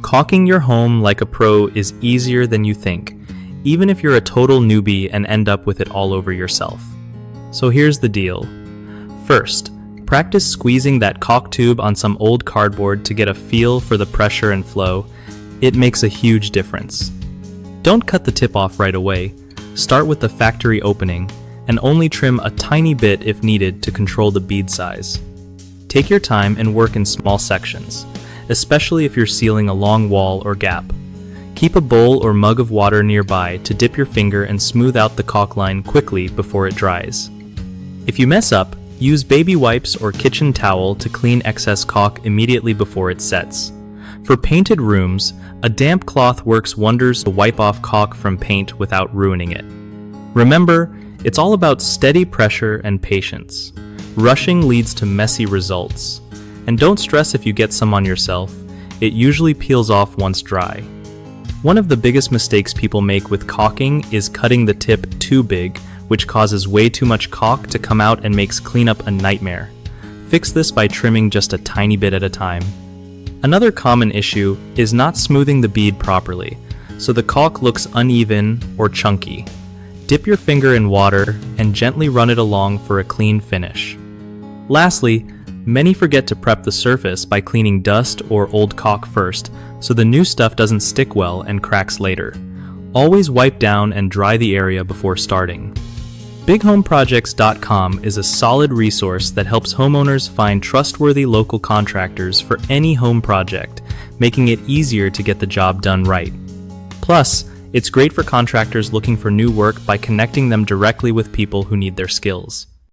Caulking your home like a pro is easier than you think, even if you're a total newbie and end up with it all over yourself. So here's the deal. First, practice squeezing that caulk tube on some old cardboard to get a feel for the pressure and flow. It makes a huge difference. Don't cut the tip off right away. Start with the factory opening and only trim a tiny bit if needed to control the bead size. Take your time and work in small sections, especially if you're sealing a long wall or gap. Keep a bowl or mug of water nearby to dip your finger and smooth out the caulk line quickly before it dries. If you mess up, use baby wipes or kitchen towel to clean excess caulk immediately before it sets. For painted rooms, a damp cloth works wonders to wipe off caulk from paint without ruining it. Remember, it's all about steady pressure and patience. Rushing leads to messy results. And don't stress if you get some on yourself. It usually peels off once dry. One of the biggest mistakes people make with caulking is cutting the tip too big, which causes way too much caulk to come out and makes cleanup a nightmare. Fix this by trimming just a tiny bit at a time. Another common issue is not smoothing the bead properly, so the caulk looks uneven or chunky. Dip your finger in water and gently run it along for a clean finish. Lastly, many forget to prep the surface by cleaning dust or old caulk first, so the new stuff doesn't stick well and cracks later. Always wipe down and dry the area before starting. BigHomeProjects.com is a solid resource that helps homeowners find trustworthy local contractors for any home project, making it easier to get the job done right. Plus, it's great for contractors looking for new work by connecting them directly with people who need their skills.